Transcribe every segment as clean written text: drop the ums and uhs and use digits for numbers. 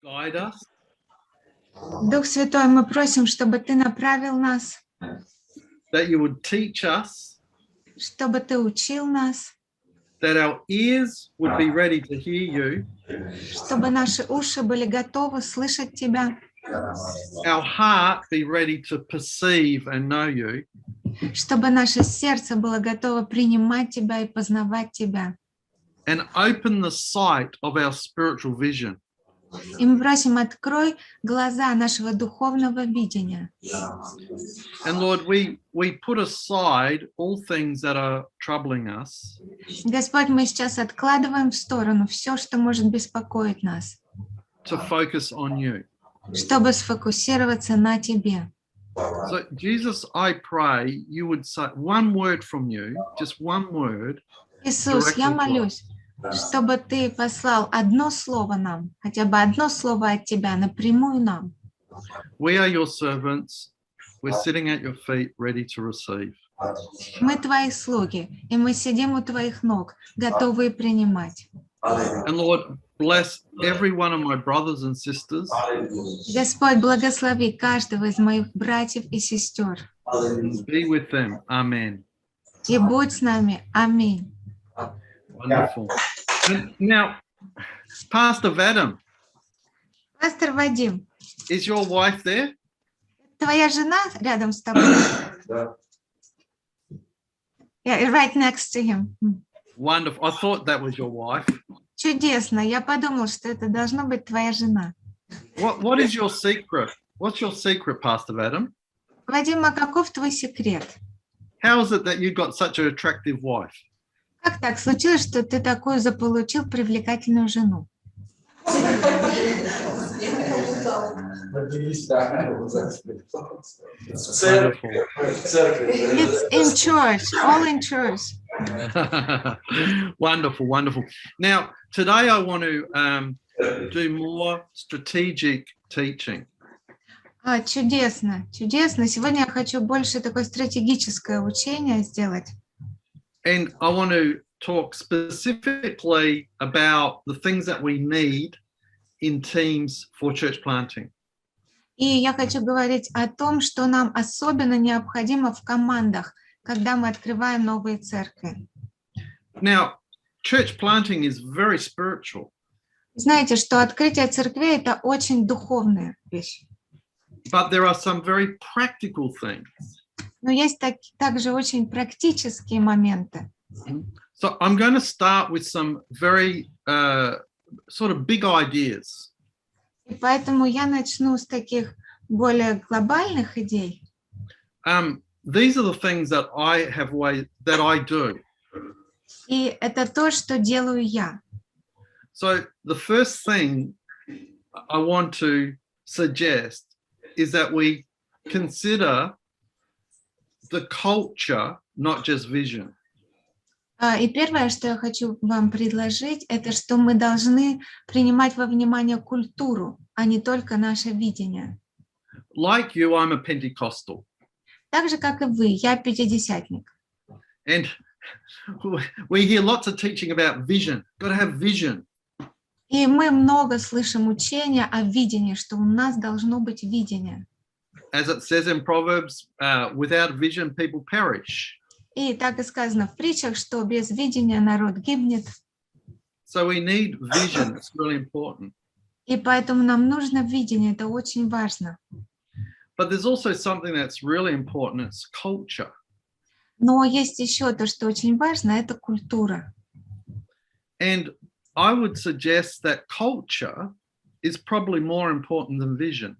guide us, Дух Святой, мы просим, чтобы Ты направил нас, that you would teach us, чтобы Ты учил нас, that our ears would be ready to hear you, чтобы наши уши были готовы слышать Тебя, our heart be ready to perceive and know you, чтобы наше сердце было готово принимать Тебя и познавать Тебя. and open the sight of our spiritual vision. И мы просим, открой глаза нашего духовного видения. And Lord, we put aside all things that are troubling us, Господь, мы сейчас откладываем в сторону все, что может беспокоить нас, to focus on you. чтобы сфокусироваться на Тебе. So, Jesus, I pray you would say one word from you, just one word. Иисус, я молюсь, чтобы Ты послал одно слово нам, хотя бы одно слово от Тебя напрямую нам. We are your servants. We're sitting at your feet, ready to receive. Мы Твои слуги, и мы сидим у Твоих ног, готовые принимать. And Lord, bless every one of my brothers and sisters. Господь, благослови каждого из моих братьев и сестер. And be with them. Amen. И будь с нами. Аминь. Wonderful. And now, Pastor Vadim, Пастор Вадим, is your wife there? твоя жена рядом с тобой? Yeah, right next to him. Wonderful. I thought that was your wife. Чудесно. Я подумал, что это должно быть твоя жена. What is your secret? What's your secret, Pastor Vadim? Вадим, а каков твой секрет? How is it that you got such an attractive wife? Как так случилось, что ты такую заполучил привлекательную жену? It's in church, all in church. Wonderful, wonderful. Now, today I want to do more strategic teaching. Чудесно, чудесно. Сегодня я хочу больше такое стратегическое учение сделать. And I want to talk specifically about the things that we need in teams for church planting. И я хочу говорить о том, что нам особенно необходимо в командах, когда мы открываем новые церкви. Now, church planting is very spiritual. Знаете, что открытие церквей – это очень духовная вещь. But there are some very practical things. Но есть также очень практические моменты. So I'm going to start with some very sort of big ideas. И поэтому я начну с таких более глобальных идей. These are the things that I do. И это то, что делаю я. So the first thing I want to suggest is that we consider the culture, not just vision. И первое, что я хочу вам предложить, это что мы должны принимать во внимание культуру, а не только наше видение. Like you, I'm a Pentecostal. Так же, как и вы, я пятидесятник. And we hear lots of teaching about vision. Got to have vision. И мы много слышим учения о видении, что у нас должно быть видение. As it says in Proverbs, without vision, people perish. И так и сказано в притчах, что без видения народ гибнет. So we need vision. It's really important. И поэтому нам нужно видение, это очень важно. But there's also something that's really important. It's culture. Но есть еще то, что очень важно, это культура. And I would suggest that culture is probably more important than vision.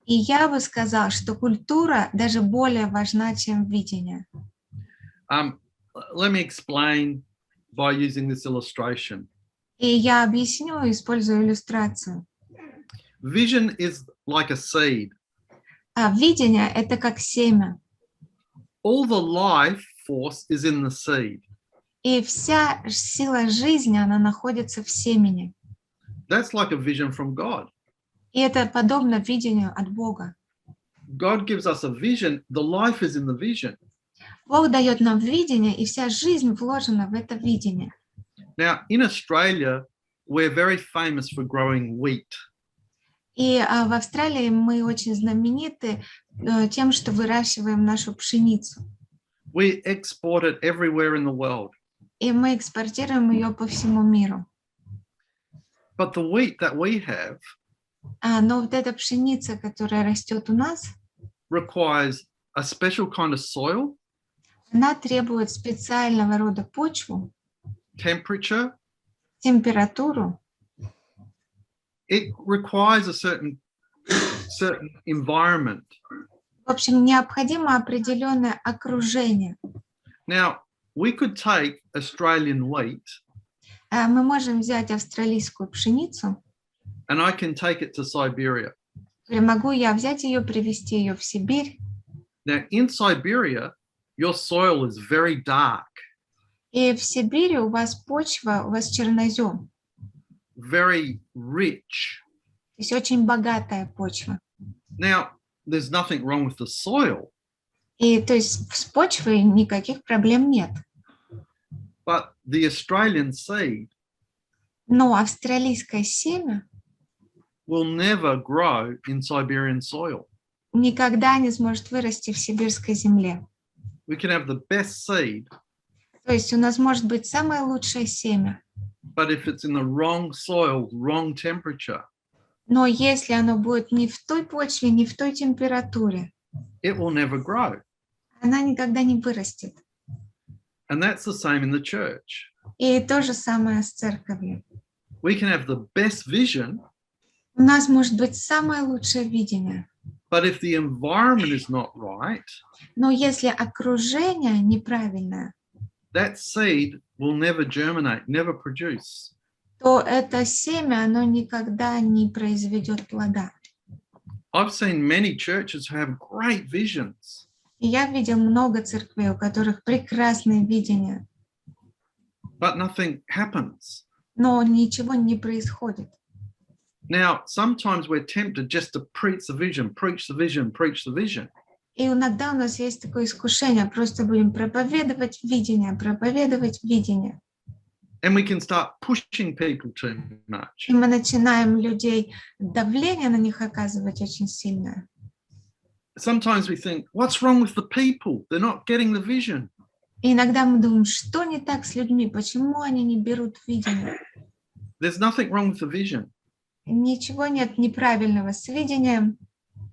И я бы сказала, что культура даже более важна, чем видение. Let me explain by using this illustration. И я объясню, используя иллюстрацию. Vision is like a seed. Видение – это как семя. All the life force is in the seed. И вся сила жизни, она находится в семени. That's like a vision from God. И это подобно видению от Бога. God gives us a vision. The life is in the vision. Бог дает нам видение, и вся жизнь вложена в это видение. Now, in Australia, we're very famous for growing wheat. И в Австралии мы очень знамениты тем, что выращиваем нашу пшеницу. We export it everywhere in the world. И мы экспортируем ее по всему миру. But the wheat that we have Но вот эта пшеница, которая растет у нас, requires a special kind of soil, она требует специального рода почву, temperature. температуру. It requires a certain environment. В общем, необходимо определенное окружение. Now, we could take Australian wheat Мы можем взять австралийскую пшеницу, and I can take it to Siberia. или могу я взять ее, привезти ее в Сибирь. Now, in Siberia, your soil is very dark, И в Сибири у вас почва, у вас чернозем, very rich. то есть очень богатая почва. Now, there's nothing wrong with the soil, И то есть с почвой никаких проблем нет. but the Australian seed Но австралийское семя will never grow in Siberian soil. никогда не сможет вырасти в сибирской земле. We can have the best seed, То есть у нас может быть самое лучшее семя, but if it's in the wrong soil, wrong temperature, но если оно будет не в той почве, не в той температуре, it will never grow. она никогда не вырастет. And that's the same in the church. И то же самое с церковью. We can have the best vision, У нас может быть самое лучшее видение, but if the environment is not right, но если окружение неправильное, that seed will never germinate, never produce. то это семя, оно никогда не произведет плода. I've seen many churches who have great visions, И я видел много церквей, у которых прекрасное видение, but nothing happens. но ничего не происходит. Now, sometimes we're tempted just to preach the vision, preach the vision, preach the vision. И иногда у нас есть такое искушение, просто будем проповедовать видение, проповедовать видение. And we can start pushing people too much. И мы начинаем людей, давление на них оказывать очень сильное. Sometimes we think, what's wrong with the people? They're not getting the vision. И иногда мы думаем, что не так с людьми, почему они не берут видение. There's nothing wrong with the vision. Ничего нет неправильного с видением,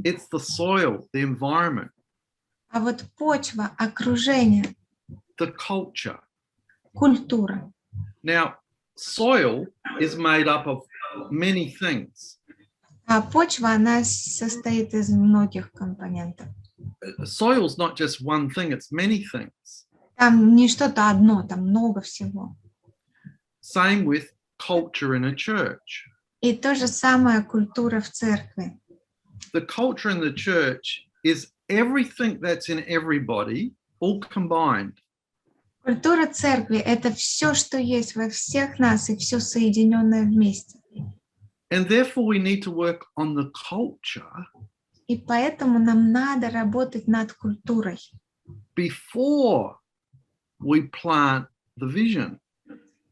It's the soil, the environment, а вот почва, окружение, the culture. культура. Now, soil is made up of many things. А почва, она состоит из многих компонентов. Soil's not just one thing, it's many things. Там не что-то одно, там много всего. Same with culture in a church. И то же самое культура в церкви. The culture in the church is everything that's in everybody, all combined. Культура церкви – это все, что есть во всех нас, и все соединенное вместе. And therefore we need to work on the culture И поэтому нам надо работать над культурой, before we plant the vision.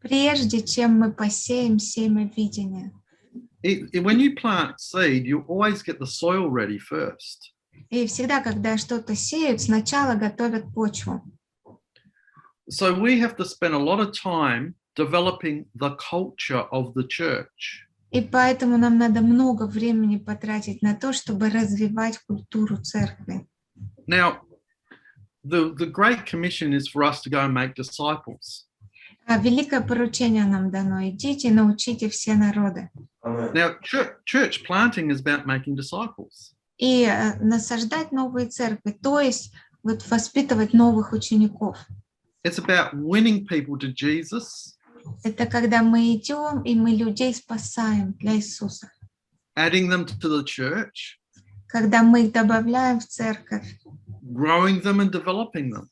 прежде чем мы посеем семя видения. When you plant seed, you always get the soil ready first. И всегда, когда что-то сеют, сначала готовят почву. So we have to spend a lot of time developing the culture of the church. И поэтому нам надо много времени потратить на то, чтобы развивать культуру церкви. Now, the Great Commission is for us to go and make disciples. Великое поручение нам дано: идите и научите все народы. Now, church planting is about making disciples. И насаждать новые церкви, то есть вот воспитывать новых учеников. It's about winning people to Jesus. Это когда мы идем и мы людей спасаем для Иисуса. Adding them to the church. Когда мы их добавляем в церковь. Growing them and developing them.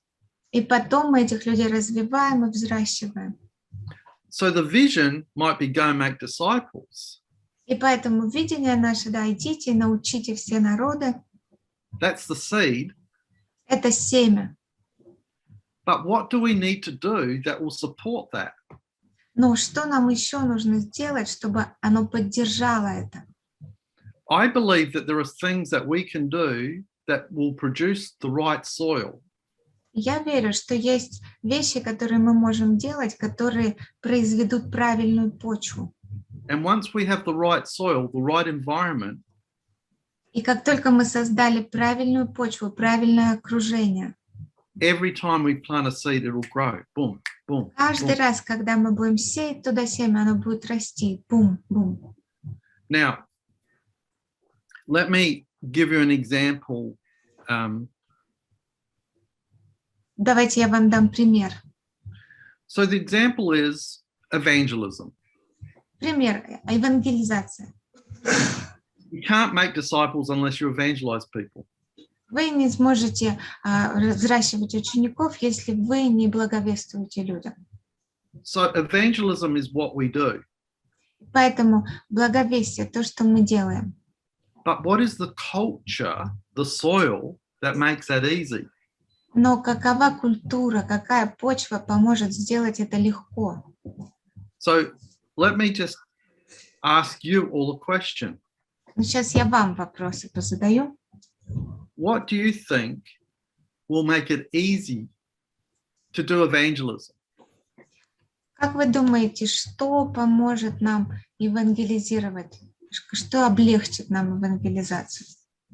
И потом мы этих людей развиваем и взращиваем. So the vision might be go and make disciples. И поэтому видение наше, да, идите и научите все народы. That's the seed. Это семя. But what do we need to do that will support that? Но что нам еще нужно сделать, чтобы оно поддержало это? I believe that there are things that we can do that will produce the right soil. Я верю, что есть вещи, которые мы можем делать, которые произведут правильную почву. And once we have the right soil, the right environment, И как только мы создали правильную почву, правильное окружение, every time we plant a seed, it'll grow. Boom, boom. каждый boom. раз, когда мы будем сеять туда семя, оно будет расти. Бум, бум. Now, let me give you an example. Давайте я вам дам пример. So the example is evangelism. Пример. Евангелизация. You can't make disciples unless you evangelize people. Вы не сможете взращивать учеников, если вы не благовествуете людям. So evangelism is what we do. Поэтому благовестие, то, что мы делаем. But what is the culture, the soil that makes that easy? Но какова культура, какая почва поможет сделать это легко? So let me just ask you all a question. Сейчас я вам вопросы позадаю. What do you think will make it easy to do evangelism? Как вы думаете, что поможет нам евангелизировать? Что облегчит нам евангелизацию?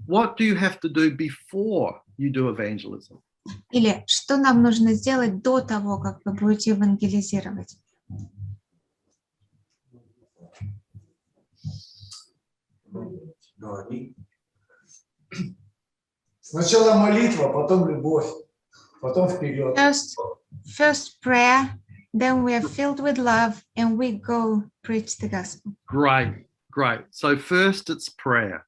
What do you have to do before you do evangelism? Или что нам нужно сделать до того, как вы будете евангелизировать? Сначала молитва, потом любовь, потом вперед. First prayer, then we are filled with love, and we go preach the gospel. Great, great. So first it's prayer.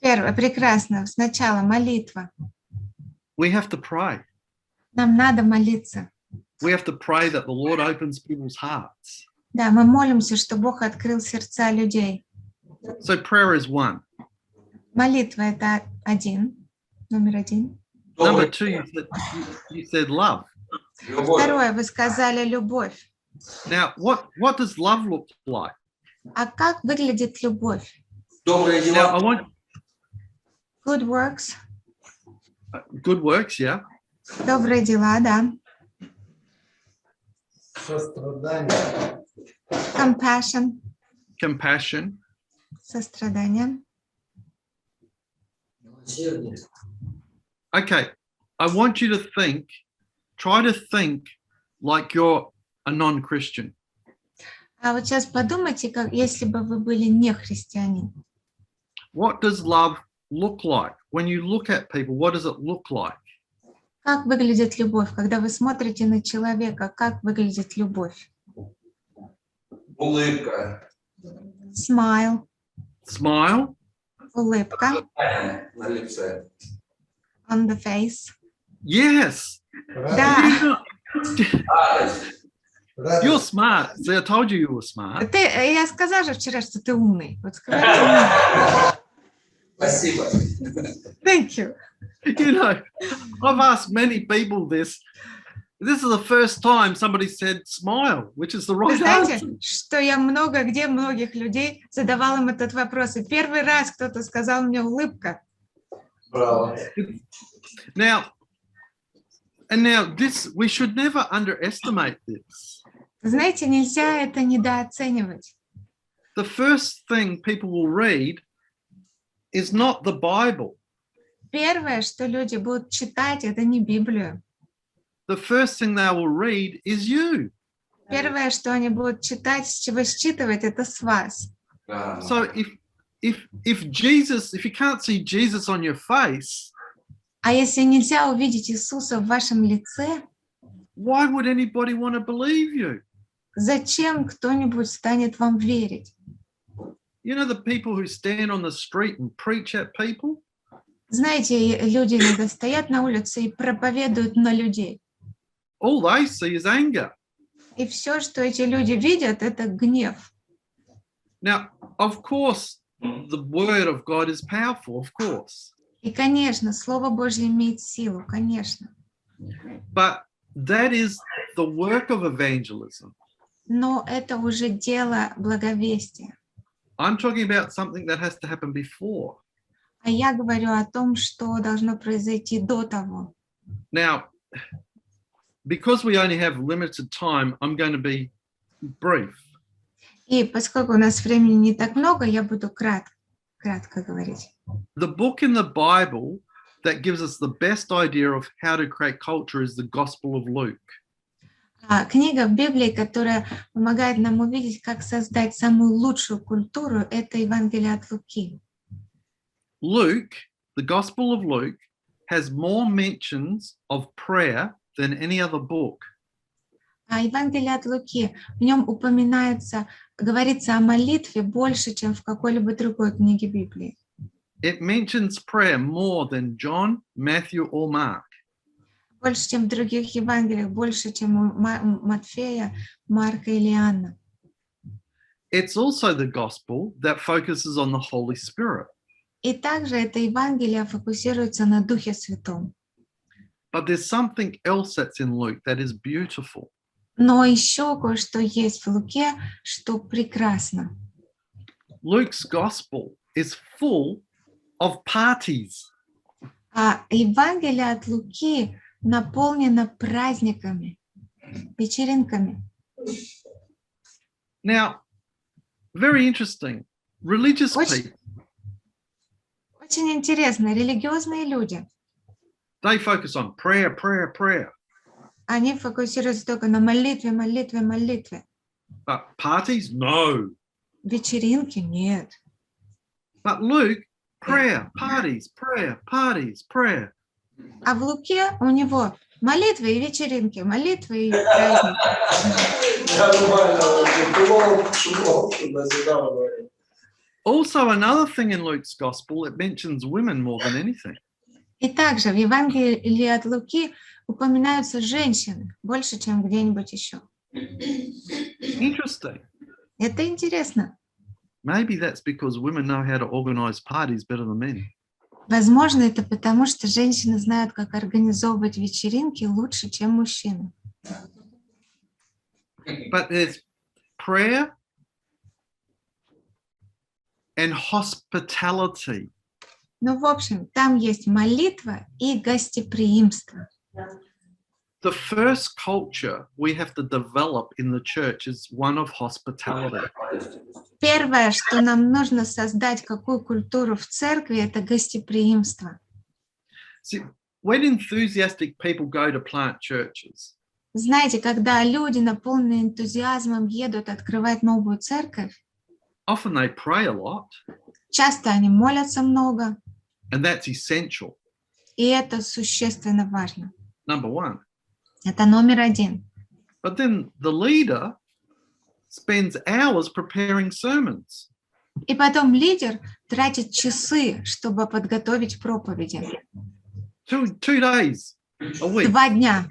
Первое, прекрасно. Сначала молитва. We have to pray. Нам надо молиться. We have to pray that the Lord opens people's hearts. Да, мы молимся, что Бог открыл сердца людей. So prayer is one. Молитва – это номер один. Number two, you said love. Второе, вы сказали любовь. Now, what does love look like? А как выглядит любовь? Добрые Now, дела. I want Good works. good works, yeah. Добрые дела, да. Сострадание. Compassion. Compassion. Сострадание. Милосердие. Okay, I want you to try to think like you're a non-Christian. А вот сейчас подумайте, как если бы вы были не христианин. What does love look like? When you look at people, what does it look like? Как выглядит любовь? Когда вы смотрите на человека, как выглядит любовь? Улыбка. Smile. Smile. Улыбка. На лице. On the face. Yes. Да. Радость. You're smart. See, I told you were smart. Я сказала же вчера, что ты умный. Вот скажите. Спасибо. Thank you. You know, I've asked many people this. This is the first time somebody said smile, which is the Вы right знаете, answer. что я многих людей задавала им этот вопрос. И первый раз кто-то сказал мне улыбка. Браво. Now, this, we should never underestimate this. Знаете, нельзя это недооценивать. The first thing people will read is not the Bible. Первое, что люди будут читать, это не Библию. The first thing they will read is you. Первое, что они будут читать, с чего считывать, это с вас. So if you can't see Jesus on your face, А если нельзя увидеть Иисуса в вашем лице, why would anybody want to believe you? зачем кто-нибудь станет вам верить? You know the people who stand on the street and preach at people? Знаете, люди иногда стоят на улице и проповедуют на людей. All they see is anger. И все, что эти люди видят, это гнев. Now, of course, the word of God is powerful, of course. И, конечно, Слово Божье имеет силу, конечно. But that is the work of evangelism. Но это уже дело благовестия. I'm talking about something that has to happen before. А я говорю о том, что должно произойти до того. Now, because we only have limited time, I'm going to be brief. И поскольку у нас времени не так много, я буду кратко говорить. The book in the Bible that gives us the best idea of how to create culture is the Gospel of Luke. Книга в Библии, которая помогает нам увидеть, как создать самую лучшую культуру, это Евангелие от Луки. Luke, the Gospel of Luke, has more mentions of prayer than any other book. А Евангелие от Луки, в нем говорится о молитве больше, чем в какой-либо другой книге Библии. It mentions prayer more than John, Matthew, or Mark. Больше, чем в других Евангелиях, больше, чем у Матфея, Марка или Иоанна. It's also the gospel that focuses on the Holy Spirit. И также это Евангелие фокусируется на Духе Святом. But there's something else that's in Luke that is beautiful. Но еще кое-что есть в Луке, что прекрасно. Luke's gospel is full of parties. А Евангелие от Луки наполнено праздниками, вечеринками. Now, very interesting. Religious people, Очень интересно, религиозные люди, they focus on prayer, prayer, prayer. они фокусируются только на молитве, молитве, молитве. But parties, no. Вечеринки нет. But Luke, prayer, parties, prayer, parties, prayer. А в Луке у него молитвы и вечеринки, молитвы и праздники. Also, another thing in Luke's gospel, it mentions women more than anything. И также в Евангелии от Луки упоминаются женщины больше, чем где-нибудь еще. Interesting. Это интересно. Maybe that's because women know how to organize parties better than men. Возможно, это потому, что женщины знают, как организовывать вечеринки лучше, чем мужчины. But there's prayer and hospitality. Ну, в общем, там есть молитва и гостеприимство. The first culture we have to develop in the church is one of hospitality. Первое, что нам нужно создать, какую культуру в церкви, это гостеприимство. See, when enthusiastic people go to plant churches, Знаете, когда люди, наполненные энтузиазмом, едут открывать новую церковь, often they pray a lot, часто они молятся много, and that's essential. и это существенно важно. Number one. Это номер один. But then the leader spends hours preparing sermons. И потом лидер тратит часы, чтобы подготовить проповеди. Two days a week, 2 дня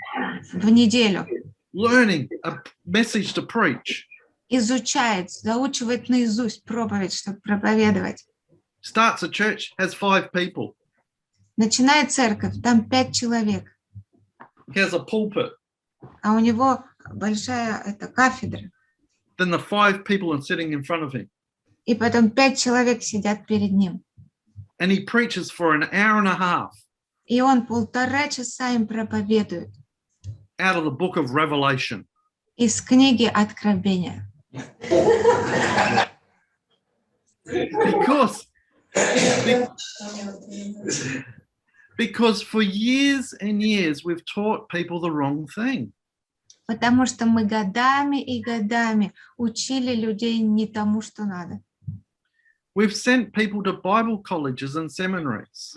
в неделю. learning a message to preach. Изучает, заучивает наизусть проповедь, чтобы проповедовать. Starts a church, has 5 people. Начинает церковь, там 5 человек, He has a pulpit. а у него большая кафедра. Then the 5 people are sitting in front of him. И потом 5 человек сидят перед ним. And he preaches for an hour and a half И он 1,5 часа им проповедует out of the book of Revelation. из книги Откровения. Because for years and years we've taught people the wrong thing. Потому что мы годами и годами учили людей не тому, что надо. We've sent people to Bible colleges and seminaries.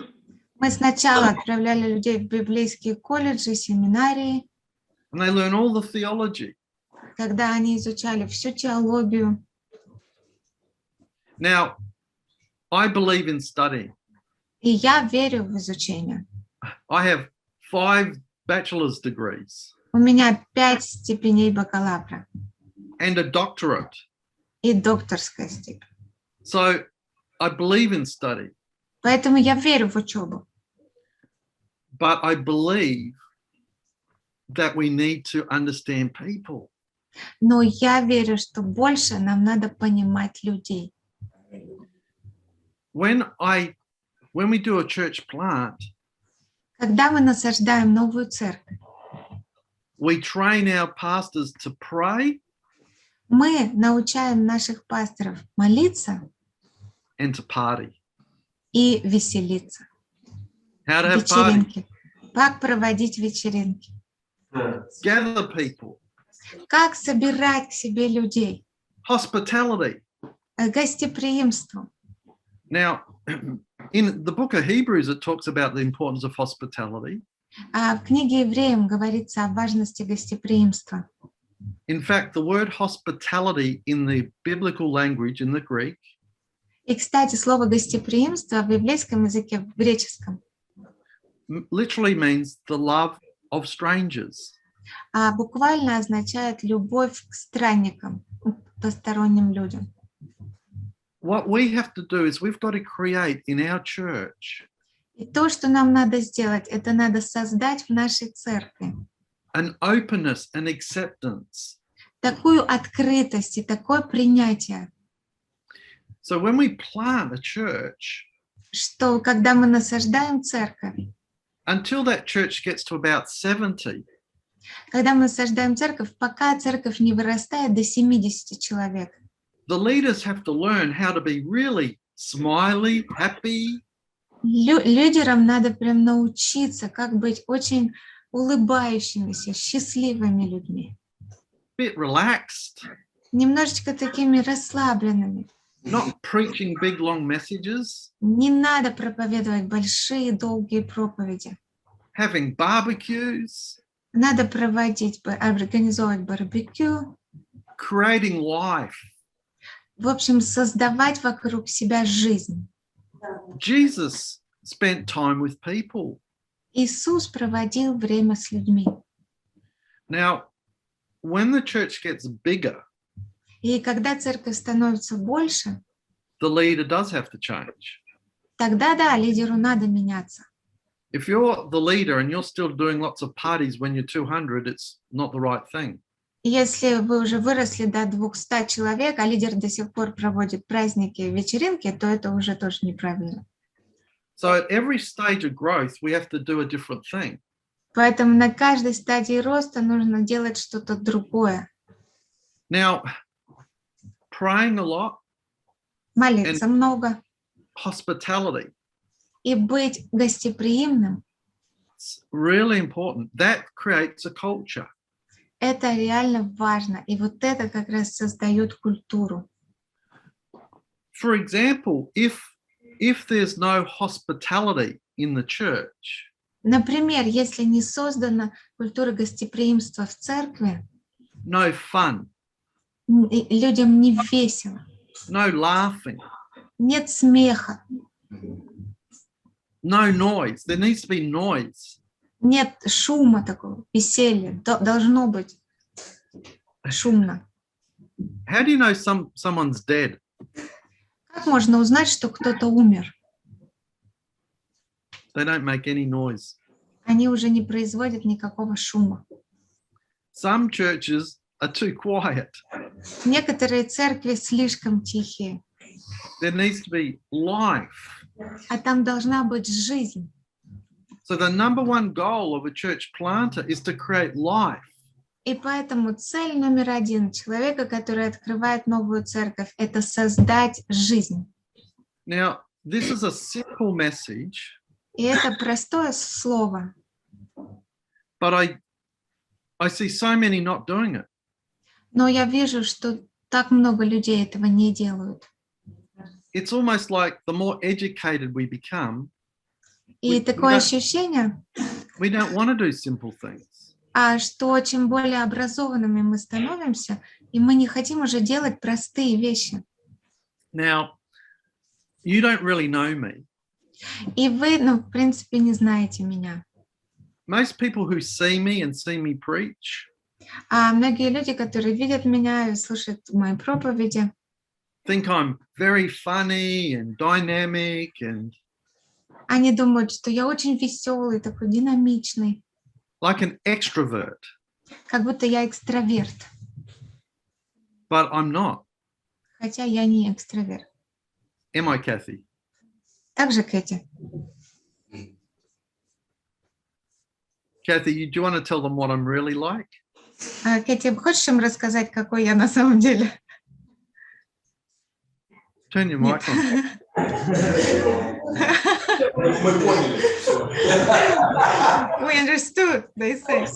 Мы сначала отправляли людей в библейские колледжи, семинарии, And they learn all the theology. когда они изучали всю теологию. Now, I believe in studying. И я верю в изучение. I have 5 bachelor's degrees У меня 5 степеней бакалавра and a doctorate. и докторская степень. So I believe in study, Поэтому я верю в учебу. but I believe that we need to understand people. Но я верю, что больше нам надо понимать людей. When we do a church plant, Когда мы насаждаем новую церковь, we train our pastors to pray мы научаем наших пасторов молиться and to party. и веселиться. How to have parties. Вечеринки. Как проводить вечеринки. Gather people. Как собирать к себе людей. Hospitality. Гостеприимство. Now, in the book of Hebrews, it talks about the importance of hospitality. А в книге Евреям говорится о важности гостеприимства. In fact, the word hospitality in the biblical language, in the Greek, И, кстати, слово гостеприимство в библейском языке, в греческом, literally means the love of strangers. буквально означает любовь к странникам, к посторонним людям. What we have to do is we've got to create in our church И то, что нам надо сделать, это надо создать в нашей церкви an openness and acceptance. такую открытость и такое принятие, So when we plant a church, что когда мы насаждаем церковь, until that church gets to about 70, когда мы насаждаем церковь, пока церковь не вырастает до 70 человек, the leaders have to learn how to be really smiley, happy, лидерам надо прям научиться, как быть очень улыбающимися, счастливыми людьми, bit relaxed, немножечко такими расслабленными. not preaching big long messages, Не надо проповедовать большие, долгие проповеди. having barbecues, Надо организовывать барбекю, creating life. в общем, создавать вокруг себя жизнь. Jesus spent time with people. Иисус проводил время с людьми. Now, when the church gets bigger, И когда церковь становится больше, the leader does have to change. тогда, да, лидеру надо меняться. If you're the leader and you're still doing lots of parties when you're 200, it's not the right thing. Если вы уже выросли до 200 человек, а лидер до сих пор проводит праздники, вечеринки, то это уже тоже неправильно. So at every stage of growth, we have to do a different thing. Поэтому на каждой стадии роста нужно делать что-то другое. Now, praying a lot, Молиться много hospitality, и быть гостеприимным it's really important. That creates a culture. – это реально важно. И вот это как раз создает культуру. For example, if there's no hospitality in the church, Например, если не создана культура гостеприимства в церкви, no fun, людям не весело, no laughing, нет смеха, no noise. There needs to be noise. нет шума такого, веселья. Должно быть шумно. How do you know someone's dead? Как можно узнать, что кто-то умер? They don't make any noise. Они уже не производят никакого шума. Some churches are too quiet. Некоторые церкви слишком тихие, There needs to be life. а там должна быть жизнь. So the number one goal of a church planter is to create life. И поэтому цель номер один человека, который открывает новую церковь, это создать жизнь. Now, this is a simple message, И это простое слово, but I see so many not doing it. но я вижу, что так много людей этого не делают. It's almost like the more educated we become, И такое don't- ощущение, we don't want to do simple things. что чем более образованными мы становимся, и мы не хотим уже делать простые вещи. Now, you don't really know me. И вы, в принципе, не знаете меня. Most people who see me and see me preach, А многие люди, которые видят меня и слушают мои проповеди, think I'm very funny and dynamic and они думают, что я очень веселый, такой динамичный, like an extrovert, как будто я экстраверт, but I'm not. хотя я не экстраверт. Am I, Kathy? Также Кэти. Kathy, do you want to tell them what I'm really like? Кэти, хочешь им рассказать, какой я на самом деле? Turn your mic on. Мы поняли. We understood, they say.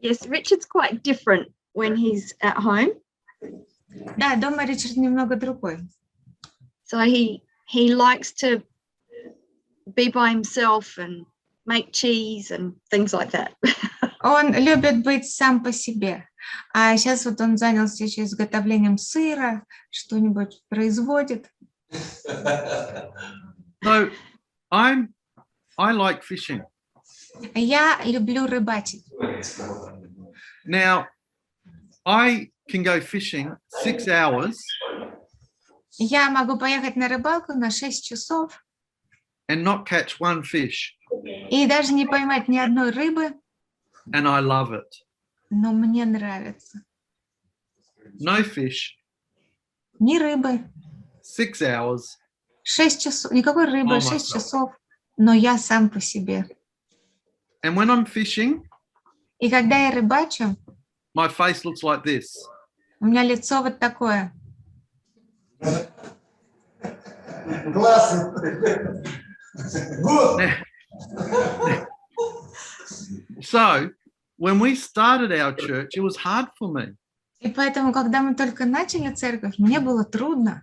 Yes, Richard's quite different when he's at home. Да, дома Ричард немного другой. So he likes to be by himself and make cheese and things like that. Он любит быть сам по себе. А сейчас вот он занялся еще изготовлением сыра, что-нибудь производит. So I like fishing. Я люблю рыбачить. Now, I can go fishing 6 hours Я могу поехать на рыбалку на 6 часов and not catch one fish, и даже не поймать ни одной рыбы, and I love it. но мне нравится. No fish, Ни рыбы, 6 hours, 6 часов, никакой рыбы, Oh, 6 myself. часов, но я сам по себе. and when I'm fishing, И когда я рыбачу, my face looks like this. у меня лицо вот такое. Классно. Good. So when we started our church, it was hard for me И поэтому, когда мы только начали церковь, мне было трудно,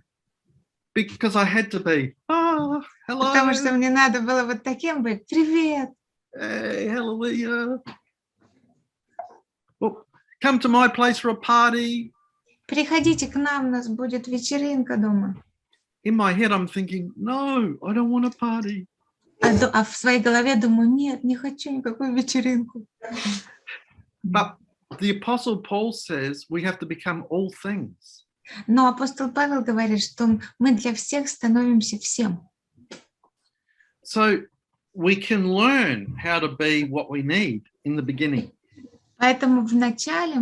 because I had to be, oh, hello, потому что мне надо было вот таким быть. Привет! hey, hallelujah. Well, come to my place for a party. Приходите к нам, у нас будет вечеринка дома. In my head, I'm thinking, no, I don't want a party. А в своей голове думаю, нет, не хочу никакую вечеринку. But the Apostle Paul says we have to become all things. Но апостол Павел говорит, что мы для всех становимся всем. So we can learn how to be what we need in the beginning. Поэтому вначале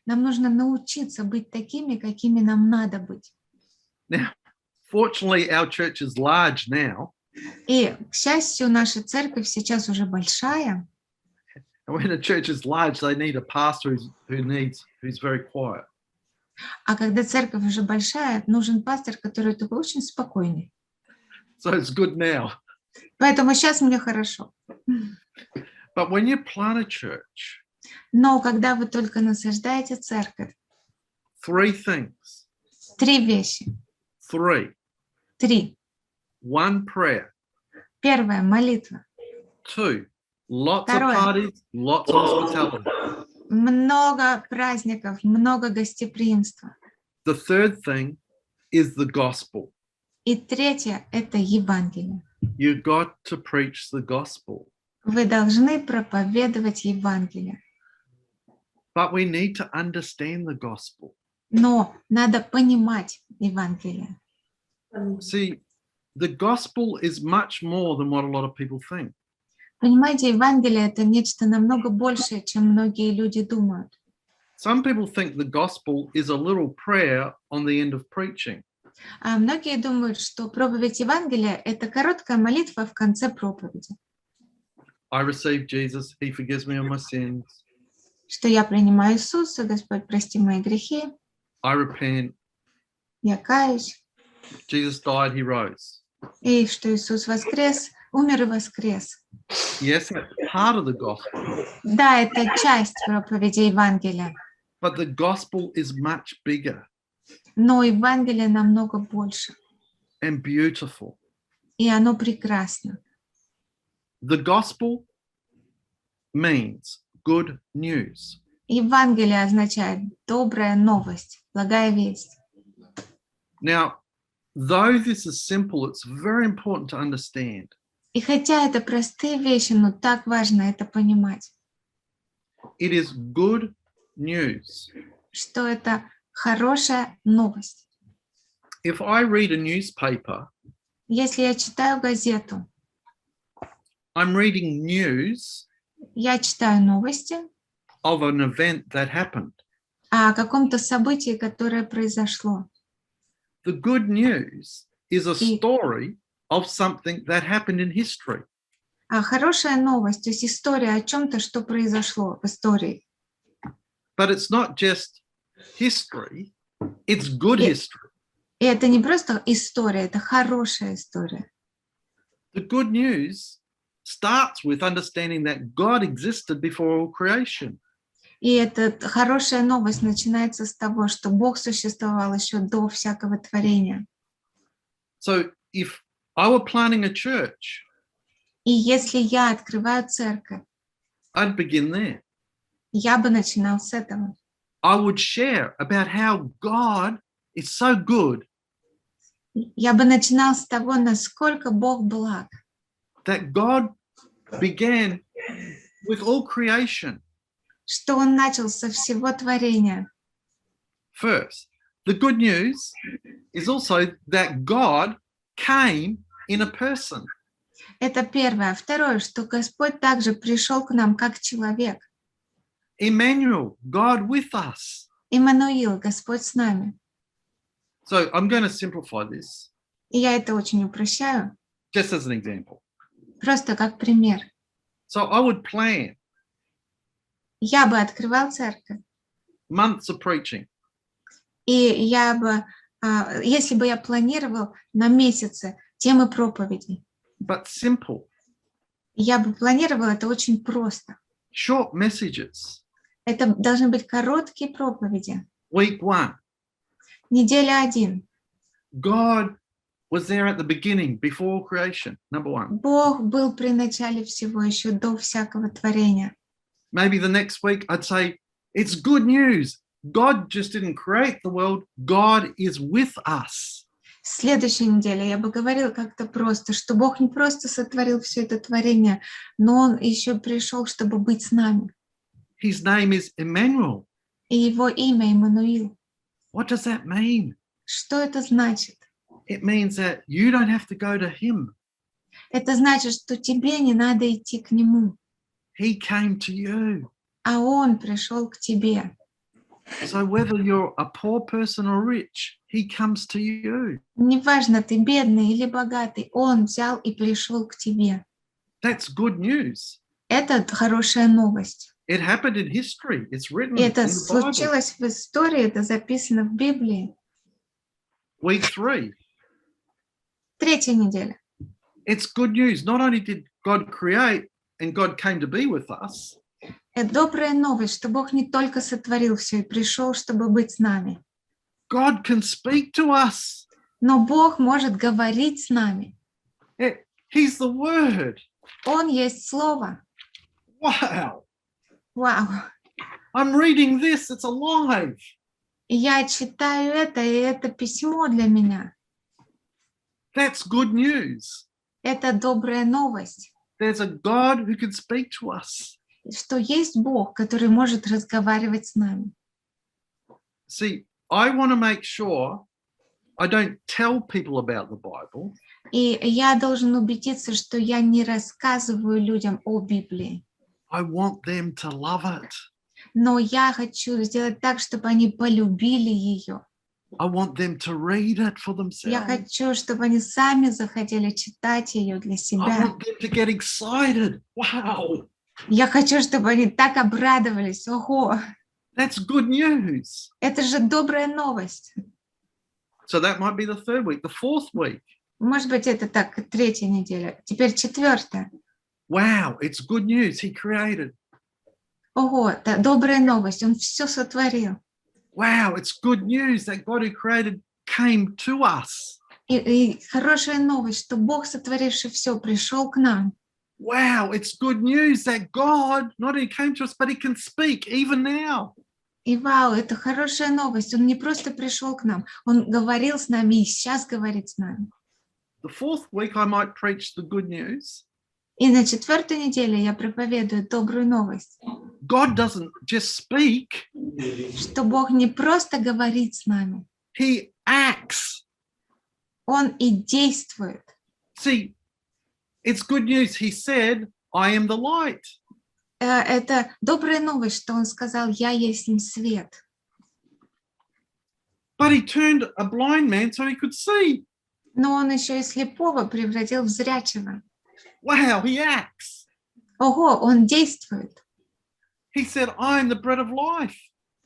нам нужно научиться быть такими, какими нам надо быть. Now, fortunately, our church is large now. И, к счастью, наша церковь сейчас уже большая. And when a church is large, they need a pastor who's very quiet. А когда церковь уже большая, нужен пастор, который такой очень спокойный. So it's good now. Поэтому сейчас мне хорошо. But when you plant a church, Но когда вы только насаждаете церковь, 3 things. 3 вещи. 3. 3. 1, prayer. Первое — молитва. 2, lots Второе. of parties, lots of hospitality. Много праздников, много гостеприимства. The third thing is the gospel. И третье — это Евангелие. You got to preach the gospel. Вы должны проповедовать Евангелие. But we need to understand the gospel. Но надо понимать Евангелие. See, the gospel is much more than what a lot of people think. Понимаете, Евангелие — это нечто намного большее, чем многие люди думают. Some people think the gospel is a little prayer on the end of preaching. А многие думают, что проповедь Евангелия — это короткая молитва в конце проповеди. I receive Jesus, he forgives me of my sins. Что я принимаю Иисуса, Господь, прости мои грехи, I repent. я каюсь, Jesus died, he rose. и что Иисус воскрес, умер и воскрес. Yes, that's part of the gospel. Да, это часть проповеди Евангелия, But the gospel is much bigger но Евангелие намного больше, and beautiful. и оно прекрасно. The gospel means good news. Евангелие означает добрая новость, благая весть. Now, though this is simple, it's very important to understand. И хотя это простые вещи, но так важно это понимать, It is good news. что это хорошая новость. If I read a newspaper, Если я читаю газету, I'm reading news я читаю новости of an event that happened. о каком-то событии, которое произошло. the good news is a story of something that happened in history. А хорошая новость, то есть история о чем-то, что произошло в истории. But it's not just history, it's good history. И это не просто история, это хорошая история. The good news starts with understanding that God existed before all creation. И эта хорошая новость начинается с того, что Бог существовал еще до всякого творения. So if I were planning a church, И если я открываю церковь, I'd begin there. я бы начинал с этого. I would share about how God is so good Я бы начинал с того, насколько Бог благ, that God began with all creation. что Он начал со всего творения. First, the good news is also that God came in a person. Это первое. Второе, что Господь также пришел к нам как человек. Emmanuel, God with us. Иммануил, Господь с нами. So I'm going to simplify this И я это очень упрощаю, just as an example. просто как пример. So I would plan Я бы открывал церковь, months of preaching. и я бы, если бы я планировал на месяцы темы проповедей, But simple, я бы планировал это очень просто. short messages. Это должны быть короткие проповеди. Week 1, Неделя 1. God was there at the beginning, before creation, number 1. Бог был при начале всего, еще до всякого творения. Maybe the next week I'd say, it's good news. God just didn't create the world. God is with us. В следующей неделе я бы говорила как-то просто, что Бог не просто сотворил все это творение, но Он еще пришел, чтобы быть с нами. His name is Emmanuel. И Его имя Иммануил. What does that mean? Что это значит? It means that you don't have to go to him. Это значит, что тебе не надо идти к Нему, He came to you. а Он пришел к тебе. So whether you're a poor person or rich, he comes to you. Неважно, ты бедный или богатый, Он взял и пришел к тебе. That's good news. Это хорошая новость. It happened in history. It's written И in это the Bible. случилось в истории, это записано в Библии. Week 3. Третья неделя. It's good news. Not only did God create and God came to be with us, Это добрая новость, что Бог не только сотворил все и пришел, чтобы быть с нами, God can speak to us. но Бог может говорить с нами. He's the word. Он есть Слово. Wow. Вау! I'm reading this. It's alive. И я читаю это, и это письмо для меня. That's good news. Это добрая новость, There's a God who can speak to us. что есть Бог, который может разговаривать с нами. See, I want to make sure I don't tell people about the Bible. И я должен убедиться, что я не рассказываю людям о Библии, I want them to love it. но я хочу сделать так, чтобы они полюбили ее. I want them to read it for Я themselves. хочу, чтобы они сами захотели читать ее для I себя. want them to get excited. Wow, Я хочу, чтобы они так обрадовались. Ого, that's good news. это же добрая новость. So that might be the third week. The fourth week. Может быть, это так, третья неделя. Теперь четвертая. Wow, it's good news. He created. Ого, это добрая новость. Он все сотворил. Wow, it's good news that God who created came to us. И хорошая новость, что Бог, сотворивший все, пришел к нам. Wow, it's good news that God not only came to us, but he can speak even now. И вау, это хорошая новость. Он не просто пришел к нам, он говорил с нами и сейчас говорит с нами. The fourth week, I might preach the good news. И на четвертой неделе я проповедую добрую новость, God doesn't just speak, что Бог не просто говорит с нами, he acts. Он и действует. See, it's good news. He said, I am the light. Это добрая новость, что Он сказал, я есть свет. But he turned a blind man so he could see. Но он еще и слепого превратил в зрячего. Wow, he acts. Ого, он действует. He said, I am the bread of life.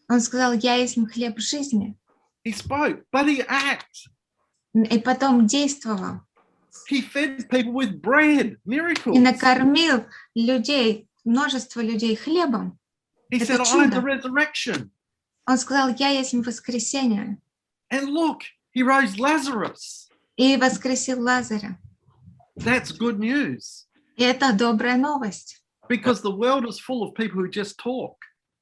Он сказал, я есть хлеб жизни. He spoke, but he acted. И потом действовал. He fed people with bread, miracles. И накормил людей, множество людей хлебом. He Это said, I am the чудо. resurrection. Он сказал, я есть воскресение. And look, he rose Lazarus. И воскресил Лазаря. That's good news. И это добрая новость. Because the world is full of people who just talk.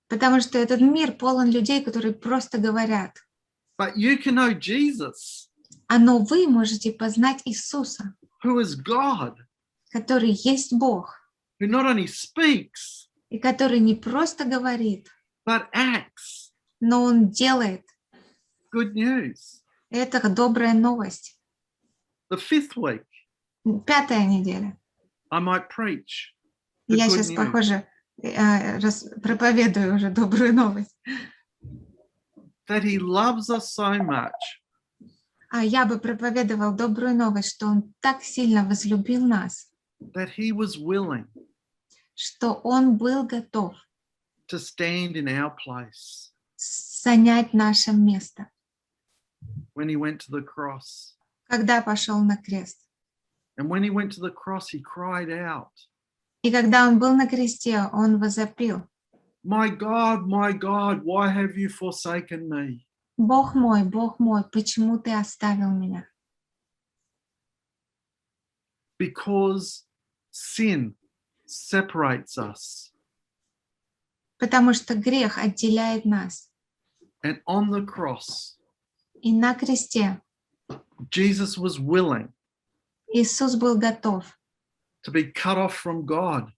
Потому что этот мир полон людей, которые просто говорят. But you can know Jesus, Но вы можете познать Иисуса, who is God, который есть Бог, who not only speaks, и который не просто говорит, but acts. но Он делает. Good news. Это добрая новость. The fifth week, 5-я неделя. I might preach the Я good сейчас, news. похоже, проповедую уже добрую новость. That he loves us so much Я бы проповедовал добрую новость, что Он так сильно возлюбил нас, that he was willing что Он был готов to stand in our place занять наше место, when he went to the cross. когда пошел на крест. And when he went to the cross, he cried out, И когда Он был на кресте, Он возопил: my God, why have you forsaken me? Бог мой, почему Ты оставил меня? Because sin separates us. Потому что грех отделяет нас. And on the cross, И на кресте Jesus was willing Иисус был готов to be cut off from God,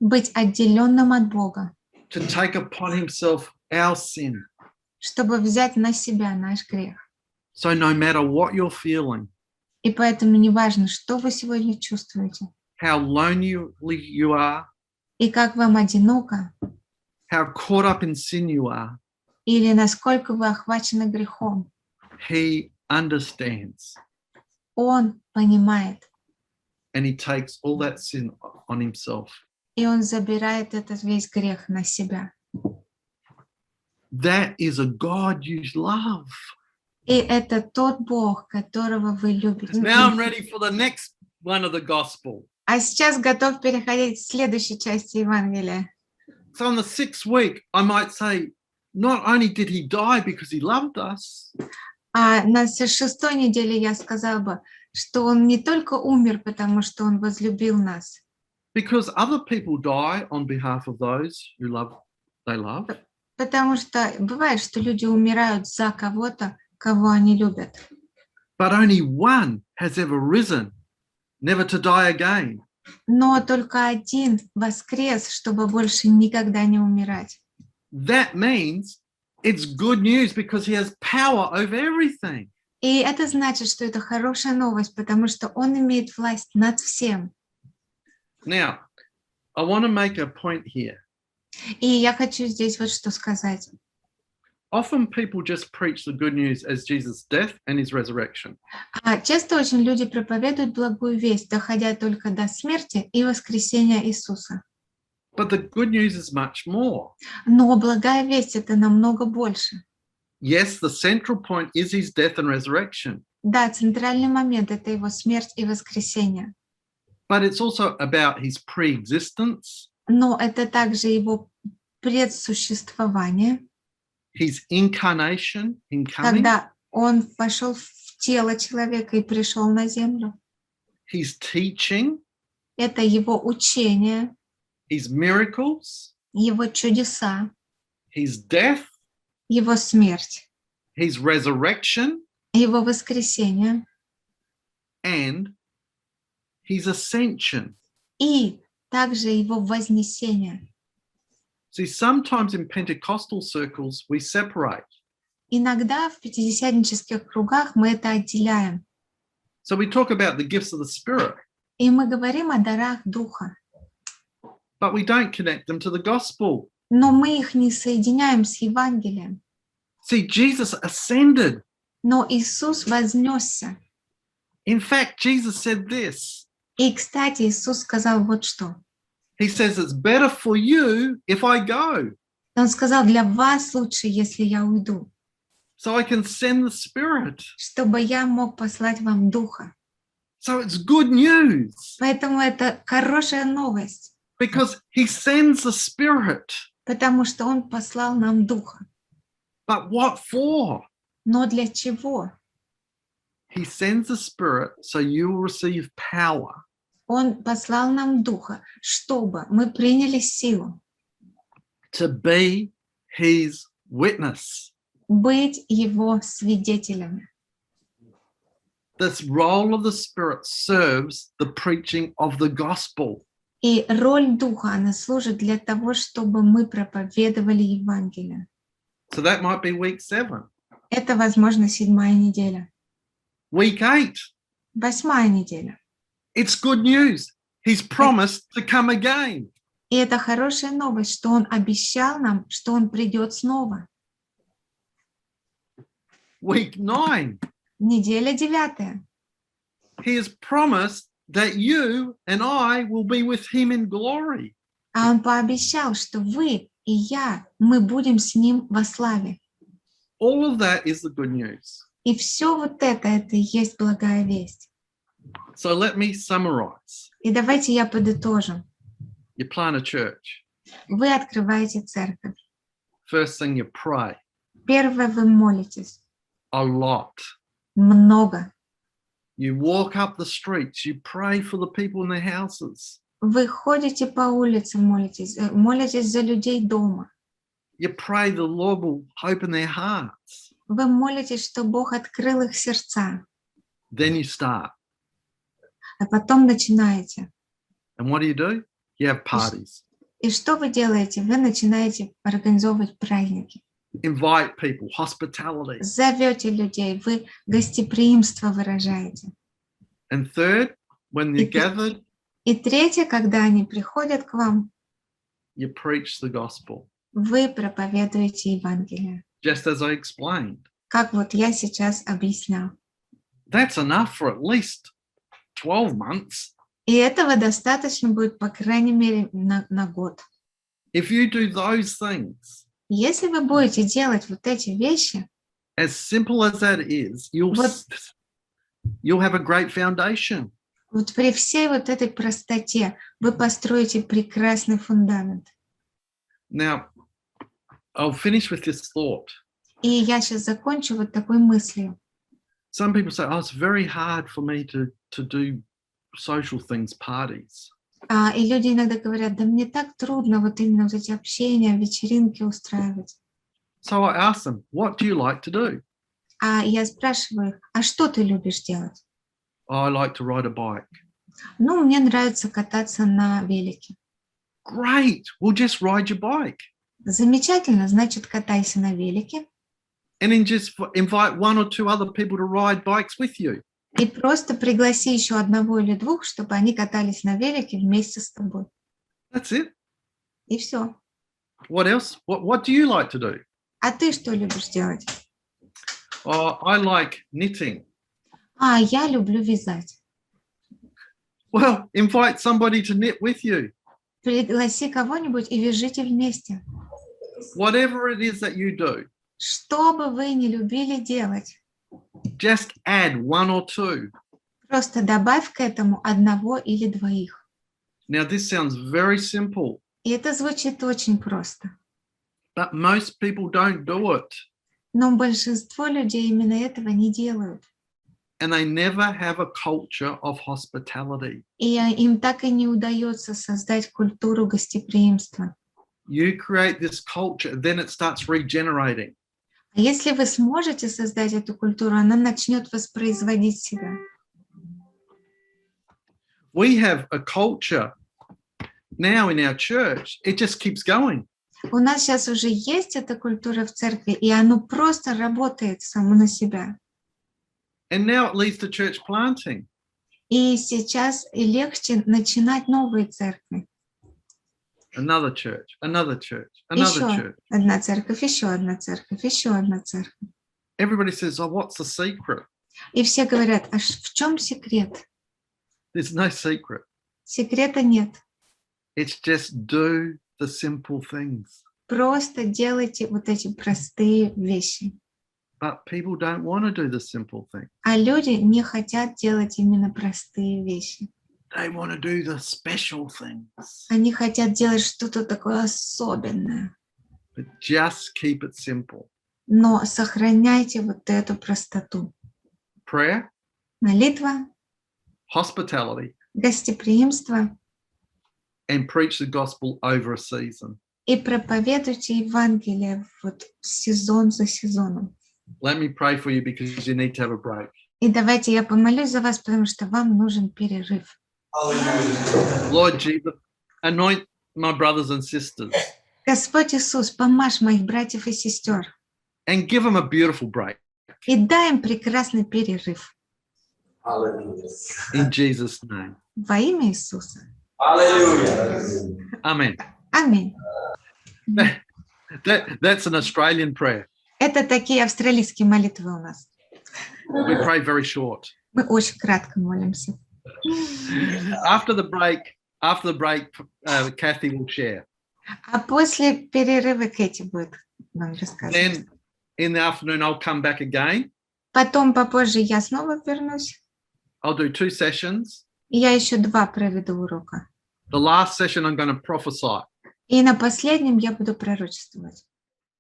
быть отделенным от Бога, to take upon himself our sin. чтобы взять на себя наш грех. So no matter what you're feeling, И поэтому неважно, что вы сегодня чувствуете, how lonely you are, и как вам одиноко, how caught up in sin you are, или насколько вы охвачены грехом, he understands Он понимает, and he takes all that sin on himself. и Он забирает этот весь грех на себя. That is a God you love. И это тот Бог, которого вы любите. Now I'm ready for the next one of the gospel. А сейчас готов переходить к следующей части Евангелия. So on the 6th week, I might say, not only did he die because he loved us, На 6-й неделе я сказала бы, что Он не только умер, потому что Он возлюбил нас, because other people die on behalf of those who they love. потому что бывает, что люди умирают за кого-то, кого они любят. But only one has ever risen, never to die again. Но только один воскрес, чтобы больше никогда не умирать. That means it's good news because he has power over everything. И это значит, что это хорошая новость, потому что Он имеет власть над всем. Now, I want to make a point here. И я хочу здесь вот что сказать. Often people just preach the good news as Jesus' death and his resurrection. Часто очень люди проповедуют благую весть, доходя только до смерти и воскресения Иисуса. But the good news is much more. Но благая весть — это намного больше. Yes, the central point is his death and resurrection, Да, центральный момент — это Его смерть и воскресение. but it's also about his pre-existence, Но это также Его предсуществование, his incarnation, him coming, когда Он пошел в тело человека и пришел на землю. his teaching, Это Его учение, his miracles, Его чудеса, his death, Его смерть, his resurrection, Его воскресение and his ascension. и также Его вознесение. See, sometimes in Pentecostal circles, we separate. Иногда в пятидесятнических кругах мы это отделяем. So we talk about the gifts of the Spirit, И мы говорим о дарах Духа, but we don't connect them to the gospel. но мы их не соединяем с Евангелием. See, Jesus ascended Но Иисус вознесся. In fact, Jesus said this. И, кстати, Иисус сказал вот что. He says, it's better for you if I go, Он сказал, для вас лучше, если я уйду, so I can send the Spirit. чтобы я мог послать вам Духа. So it's good news Поэтому это хорошая новость, because he sends the Spirit. потому что Он послал нам Духа. But what for? Но для чего? He sends the Spirit so you will receive power Он послал нам Духа, чтобы мы приняли силу to be his witness. быть Его свидетелями. This role of the Spirit serves the preaching of the gospel. И роль Духа, она служит для того, чтобы мы проповедовали Евангелие. So that might be week 7. Это, возможно, 7-я неделя. Week 8. 8-я неделя. It's good news. He's promised to come again. И это хорошая новость, что Он обещал нам, что Он придет снова. Week 9. Неделя 9. He has promised that you and I will be with him in glory. А Он пообещал, что вы и я, мы будем с Ним во славе. All of that is the good news. И все вот это и есть благая весть. So let me summarize. И давайте я подытожу. You plant a church. Вы открываете церковь. First thing, you pray Первое, вы молитесь. a lot. Много. You walk up the streets. You pray for the people in their houses. Вы ходите по улице, молитесь за людей дома. You pray the Lord will open their hearts. Вы молитесь, что Бог открыл их сердца. Then you start. А потом начинаете. And what do? You have parties. И что вы делаете? Вы начинаете организовывать праздники. Invite people, hospitality. Зовете людей, вы гостеприимство выражаете. And third, when you're gathered, И третье, когда они приходят к вам, you preach the gospel, вы проповедуете Евангелие. just as I explained. Как вот я сейчас объяснял. That's enough for at least 12 months. И этого достаточно будет, по крайней мере, на год. If you do those things, Если вы будете делать вот эти вещи, as simple as that is, you'll have a great foundation. вот при всей вот этой простоте вы построите прекрасный фундамент. Now, I'll finish with this thought. И я сейчас закончу вот такой мыслью. Some people say, oh, it's very hard for me to do social things, parties. И люди иногда говорят, да мне так трудно вот именно вот эти общения, вечеринки устраивать. So I ask them, what do you like to do? А я спрашиваю их, а что ты любишь делать? Oh, I like to ride a bike. Ну, мне нравится кататься на велике. Great, well, just ride your bike. Замечательно, значит, катайся на велике. And then just invite 1 or 2 other people to ride bikes with you. И просто пригласи еще одного или двух, чтобы они катались на велике вместе с тобой. That's it. И все. What else? What do you like to do? А ты что любишь делать? Oh, I like knitting. Я люблю вязать. Well, invite somebody to knit with you. Пригласи кого-нибудь и вяжите вместе. Whatever it is that you do, Что бы вы ни любили делать, just add 1 or 2. просто добавь к этому одного или двоих. Now, this sounds very simple, И это звучит очень просто. but most people don't do it. Но большинство людей именно этого не делают. And they never have a culture of hospitality. И им так и не удается создать культуру гостеприимства. You create this culture, then it starts regenerating. А если вы сможете создать эту культуру, она начнет воспроизводить себя. We have a culture now in our church, it just keeps going. У нас сейчас уже есть эта культура в церкви, и оно просто работает само на себя. And now it leads to church planting. И сейчас легче начинать новые церкви. Another church, another church, another Еще church. одна церковь, еще одна церковь, еще одна церковь. everybody says, oh, what's the secret? И все говорят, а в чем секрет? There's no secret. Секрета нет. It's just do the simple things. Просто делайте вот эти простые вещи. But people don't want to do the simple things. А люди не хотят делать именно простые вещи. They want to do the special things. Они хотят делать что-то такое особенное. But just keep it simple. Но сохраняйте вот эту простоту. Prayer, Молитва, hospitality, гостеприимство and preach the gospel over a season. и проповедуйте Евангелие вот сезон за сезоном. Let me pray for you because you need to have a break. И давайте я помолюсь за вас, потому что вам нужен перерыв. Lord Jesus, anoint my brothers and sisters Господь Иисус, помажь моих братьев и сестер and give them a beautiful break. и дай им прекрасный перерыв. In Jesus' name. Во имя Иисуса. Amen. Аминь. That's an Australian prayer. Это такие австралийские молитвы у нас. We pray very short. Мы очень кратко молимся. After the break, Kathy will share. А после перерыва Кэти будет нам рассказывать. Then in the afternoon, I'll come back again. Потом попозже я снова вернусь. I'll do 2 sessions. И я еще 2 проведу урока. The last session, I'm going to prophesy. И на последнем я буду пророчествовать.